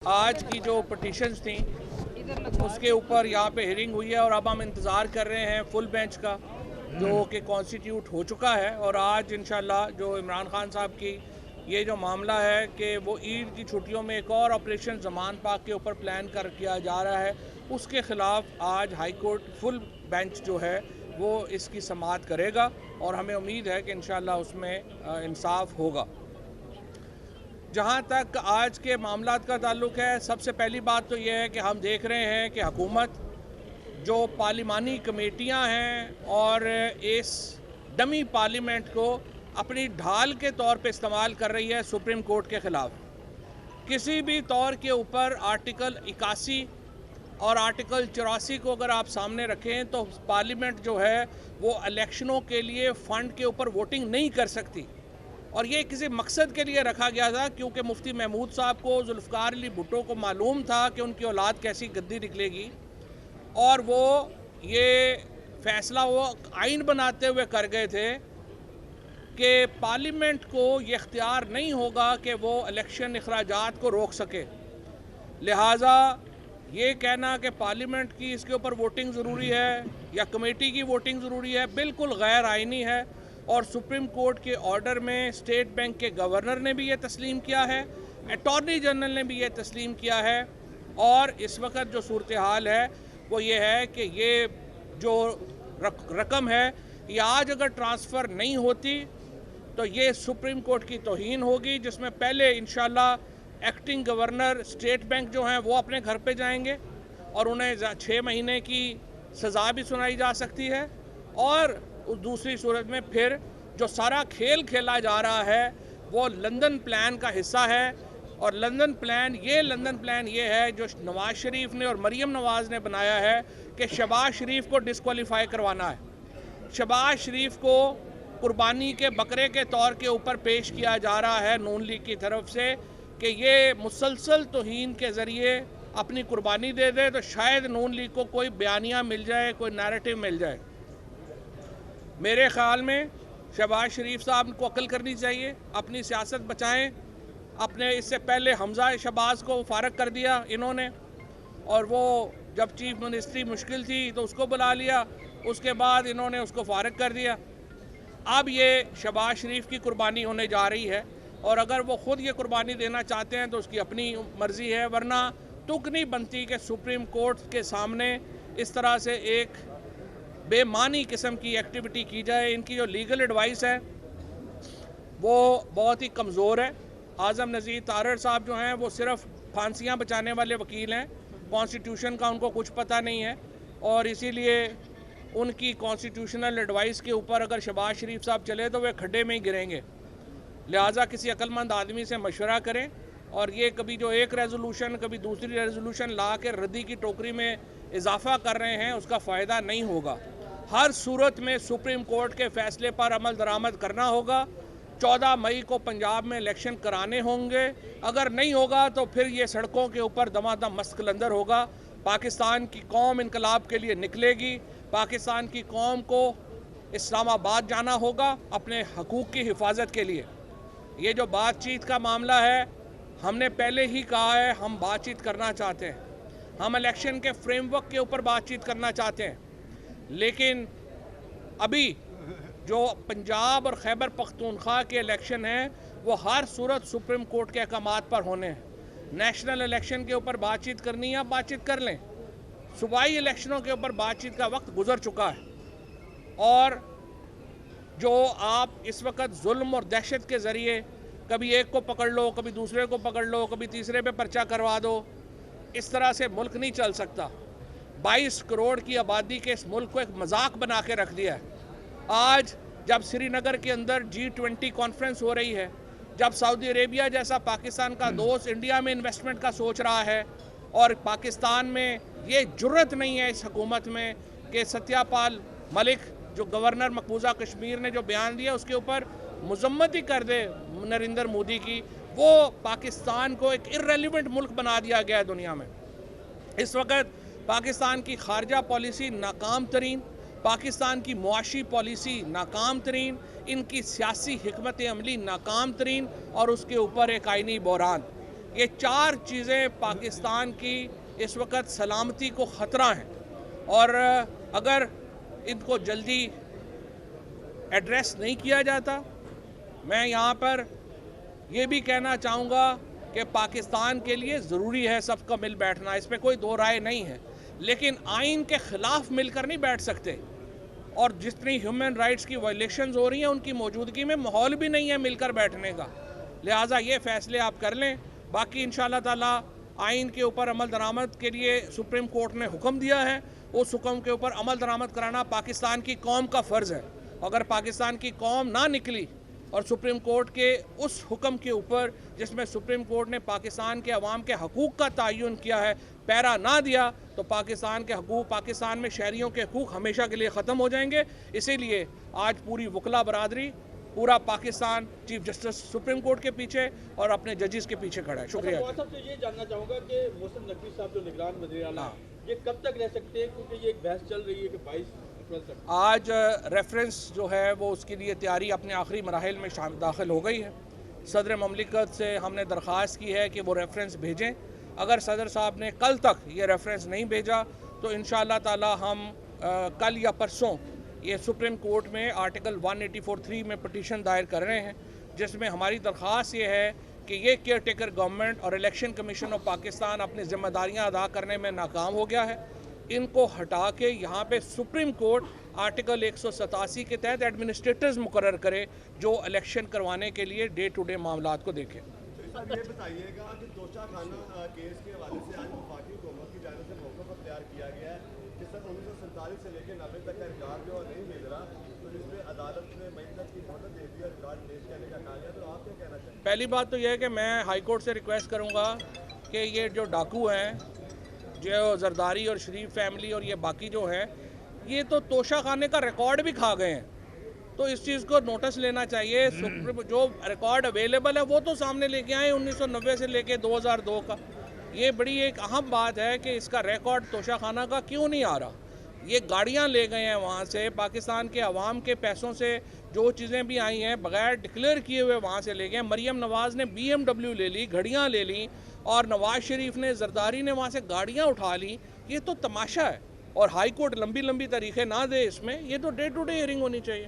आज की जो पटिशन्स थी उसके ऊपर यहाँ पे हियरिंग हुई है और अब हम इंतज़ार कर रहे हैं फुल बेंच का जो कि कॉन्स्टिट्यूट हो चुका है। और आज इंशाल्लाह जो इमरान खान साहब की ये जो मामला है कि वो ईद की छुट्टियों में एक और ऑपरेशन ज़मान पाक के ऊपर प्लान कर किया जा रहा है, उसके ख़िलाफ़ आज हाई कोर्ट फुल बेंच जो है वो इसकी समाअत करेगा और हमें उम्मीद है कि इंशाल्लाह उसमें इंसाफ होगा। जहाँ तक आज के मामलात का ताल्लुक है, सबसे पहली बात तो यह है कि हम देख रहे हैं कि हुकूमत जो पार्लिमानी कमेटियाँ हैं और इस डमी पार्लियामेंट को अपनी ढाल के तौर पे इस्तेमाल कर रही है सुप्रीम कोर्ट के ख़िलाफ़। किसी भी तौर के ऊपर आर्टिकल 81 और आर्टिकल 84 को अगर आप सामने रखें तो पार्लियामेंट जो है वो इलेक्शनों के लिए फ़ंड के ऊपर वोटिंग नहीं कर सकती। और ये किसी मकसद के लिए रखा गया था क्योंकि मुफ्ती महमूद साहब को, जुल्फ़िकार अली भुट्टो को मालूम था कि उनकी औलाद कैसी गद्दी निकलेगी और वो ये फ़ैसला वो आइन बनाते हुए कर गए थे कि पार्लियामेंट को ये इख्तियार नहीं होगा कि वो इलेक्शन अखराजात को रोक सके। लिहाजा ये कहना कि पार्लियामेंट की इसके ऊपर वोटिंग ज़रूरी है या कमेटी की वोटिंग ज़रूरी है, बिल्कुल गैर आइनी है। और सुप्रीम कोर्ट के ऑर्डर में स्टेट बैंक के गवर्नर ने भी ये तस्लीम किया है, अटॉर्नी जनरल ने भी ये तस्लीम किया है। और इस वक्त जो सूरत हाल है वो ये है कि ये जो रकम है ये आज अगर ट्रांसफ़र नहीं होती तो ये सुप्रीम कोर्ट की तौहीन होगी, जिसमें पहले इंशाल्लाह एक्टिंग गवर्नर स्टेट बैंक जो हैं वो अपने घर पे जाएंगे और उन्हें 6 महीने की सज़ा भी सुनाई जा सकती है। और उस दूसरी सूरत में फिर जो सारा खेल खेला जा रहा है वो लंदन प्लान का हिस्सा है। और लंदन प्लान ये है जो नवाज़ शरीफ ने और मरीम नवाज़ ने बनाया है कि शहबाज शरीफ को डिस्क्वालीफाई करवाना है। शहबाज शरीफ को कुर्बानी के बकरे के तौर के ऊपर पेश किया जा रहा है नून लीग की तरफ से कि ये मुसलसल तौहीन के ज़रिए अपनी कुर्बानी दे दे तो शायद नून लीग को कोई बयानिया मिल जाए, कोई नैरेटिव मिल जाए। मेरे ख़्याल में शहबाज शरीफ साहब को अक्ल करनी चाहिए, अपनी सियासत बचाएं। अपने इससे पहले हमजा शहबाज को फारग कर दिया इन्होंने, और वो जब चीफ मिनिस्ट्री मुश्किल थी तो उसको बुला लिया, उसके बाद इन्होंने उसको फारग कर दिया। अब ये शहबाज शरीफ की कुर्बानी होने जा रही है और अगर वो ख़ुद ये कुर्बानी देना चाहते हैं तो उसकी अपनी मर्ज़ी है, वरना तुक नहीं बनती कि सुप्रीम कोर्ट के सामने इस तरह से एक बेमानी किस्म की एक्टिविटी की जाए। इनकी जो लीगल एडवाइस है वो बहुत ही कमज़ोर है। आज़म नज़ीर तारड़ साहब जो हैं वो सिर्फ फांसियाँ बचाने वाले वकील हैं, कॉन्स्टिट्यूशन का उनको कुछ पता नहीं है और इसीलिए उनकी कॉन्स्टिट्यूशनल एडवाइस के ऊपर अगर शहबाज शरीफ साहब चले तो वे खड्डे में ही गिरेंगे। लिहाजा किसी अक्लमंद आदमी से मशवरा करें और ये कभी जो एक रेजोल्यूशन कभी दूसरी रेजोल्यूशन ला के रद्दी की टोकरी में इजाफा कर रहे हैं उसका फ़ायदा नहीं होगा। हर सूरत में सुप्रीम कोर्ट के फ़ैसले पर अमल दरामद करना होगा। 14 मई को पंजाब में इलेक्शन कराने होंगे, अगर नहीं होगा तो फिर ये सड़कों के ऊपर दमादम मस्त कलंदर होगा। पाकिस्तान की कौम इनकलाब के लिए निकलेगी, पाकिस्तान की कौम को इस्लामाबाद जाना होगा अपने हकूक़ की हिफाजत के लिए। ये जो बातचीत का मामला है, हमने पहले ही कहा है हम बातचीत करना चाहते हैं, हम इलेक्शन के फ्रेमवर्क के ऊपर बातचीत करना चाहते हैं, लेकिन अभी जो पंजाब और खैबर पख्तूनख्वा के इलेक्शन हैं वो हर सूरत सुप्रीम कोर्ट के अहकामात पर होने हैं। नेशनल इलेक्शन के ऊपर बातचीत करनी है, आप बातचीत कर लें। सूबाई इलेक्शनों के ऊपर बातचीत का वक्त गुजर चुका है और जो आप इस वक्त जुल्म और दहशत के ज़रिए कभी एक को पकड़ लो, कभी दूसरे को पकड़ लो, कभी तीसरे पे पर्चा करवा दो, इस तरह से मुल्क नहीं चल सकता। 22 करोड़ की आबादी के इस मुल्क को एक मजाक बना के रख दिया है। आज जब श्रीनगर के अंदर G20 कॉन्फ्रेंस हो रही है, जब सऊदी अरेबिया जैसा पाकिस्तान का दोस्त इंडिया में इन्वेस्टमेंट का सोच रहा है और पाकिस्तान में ये जुर्रत नहीं है इस हुकूमत में कि सत्यापाल मलिक जो गवर्नर मकबूजा कश्मीर ने जो बयान दिया उसके ऊपर मजम्मत ही कर दे नरेंद्र मोदी की, वो पाकिस्तान को एक इर्रेलेवेंट मुल्क बना दिया गया है दुनिया में। इस वक्त पाकिस्तान की खारजा पॉलिसी नाकाम तरीन, पाकिस्तान की मुआशी पॉलिसी नाकाम तरीन, इनकी सियासी हिकमत अमली नाकाम तरीन और उसके ऊपर एक आइनी बहरान। ये 4 चीज़ें पाकिस्तान की इस वक्त सलामती को ख़तरा हैं और अगर इनको जल्दी एड्रेस नहीं किया जाता, मैं यहाँ पर ये भी कहना चाहूँगा कि पाकिस्तान के लिए ज़रूरी है सबका मिल बैठना, इस पर कोई दो राय नहीं है, लेकिन आइन के ख़िलाफ़ मिलकर नहीं बैठ सकते। और जितनी ह्यूमन राइट्स की वायलेशंस हो रही हैं उनकी मौजूदगी में माहौल भी नहीं है मिलकर बैठने का। लिहाजा ये फ़ैसले आप कर लें। बाकी इंशाअल्लाह ताला आइन के ऊपर अमल दरामद के लिए सुप्रीम कोर्ट ने हुक्म दिया है, उस हुक्म के ऊपर अमल दरामद कराना पाकिस्तान की कौम का फ़र्ज़ है। अगर पाकिस्तान की कौम ना निकली और सुप्रीम कोर्ट के उस हुक्म के ऊपर जिसमें सुप्रीम कोर्ट ने पाकिस्तान के अवाम के हकूक़ का तयन किया है, पैरा ना दिया तो पाकिस्तान के हकूक़, पाकिस्तान में शहरियों के हकूक़ हमेशा के लिए ख़त्म हो जाएंगे। इसीलिए आज पूरी वकला बरादरी, पूरा Pakistan chief justice supreme court के पीछे और अपने जजेस के पीछे खड़ा है। शुक्रिया। तो ये जानना चाहूँगा कि मोहसिन नकवी साहब जो निगरान वज़ीर आला ये कब तक रह सकते हैं, क्योंकि ये एक बहस चल रही है कि 22 अप्रैल तक। आज रेफरेंस जो है वो उसके लिए तैयारी अपने आखिरी मराहिल में दाखिल हो गई है। सदर ममलिकत से हमने दरख्वास्त की है कि वो रेफरेंस भेजें। अगर सदर साहब ने कल तक ये रेफरेंस नहीं भेजा तो इंशाअल्लाह ताला हम कल या परसों ये सुप्रीम कोर्ट में आर्टिकल 184(3) में पटिशन दायर कर रहे हैं, जिसमें हमारी दरख्वास्त ये है कि ये केयर टेकर गवर्नमेंट और इलेक्शन कमीशन ऑफ पाकिस्तान अपनी जिम्मेदारियां अदा करने में नाकाम हो गया है। इनको हटा के यहाँ पे सुप्रीम कोर्ट आर्टिकल 187 के तहत एडमिनिस्ट्रेटर्स मुकर्रर करे जो इलेक्शन करवाने के लिए डे टू डे मामलात को देखें। सर ये बताइएगा कि तोशा खाना केस के हवाले से आज वफाकी हुकूमत की जानिब से मौक़िफ़ तैयार किया गया है कि सर 1947 से लेकर 90 तक का रिकॉर्ड जो नहीं मिल रहा, तो जिसमें अदालत ने मई तक की मोहलत दे दी और रिकॉर्ड पेश करने का कहा गया, तो आप क्या कहना चाहेंगे? पहली बात तो यह है कि मैं हाई कोर्ट से रिक्वेस्ट करूँगा कि ये जो डाकू हैं, जो जरदारी और शरीफ फैमिली और ये बाकी जो है, ये तो तोशा खाने का रिकॉर्ड भी खा गए हैं, तो इस चीज़ को नोटिस लेना चाहिए। जो रिकॉर्ड अवेलेबल है वो तो सामने लेके आए 1990 से लेके 2002 का। ये बड़ी एक अहम बात है कि इसका रिकॉर्ड तोशा खाना का क्यों नहीं आ रहा। ये गाड़ियां ले गए हैं वहाँ से, पाकिस्तान के अवाम के पैसों से जो चीज़ें भी आई हैं बग़ैर डिक्लेयर किए हुए वहाँ से ले गए। मरीम नवाज़ ने BMW ले ली, घड़ियाँ ले ली, और नवाज़ शरीफ ने, जरदारी ने वहाँ से गाड़ियाँ उठा ली। ये तो तमाशा है। और हाई कोर्ट लंबी लंबी तारीखें ना दे इसमें, ये तो डे टू डे हियरिंग होनी चाहिए।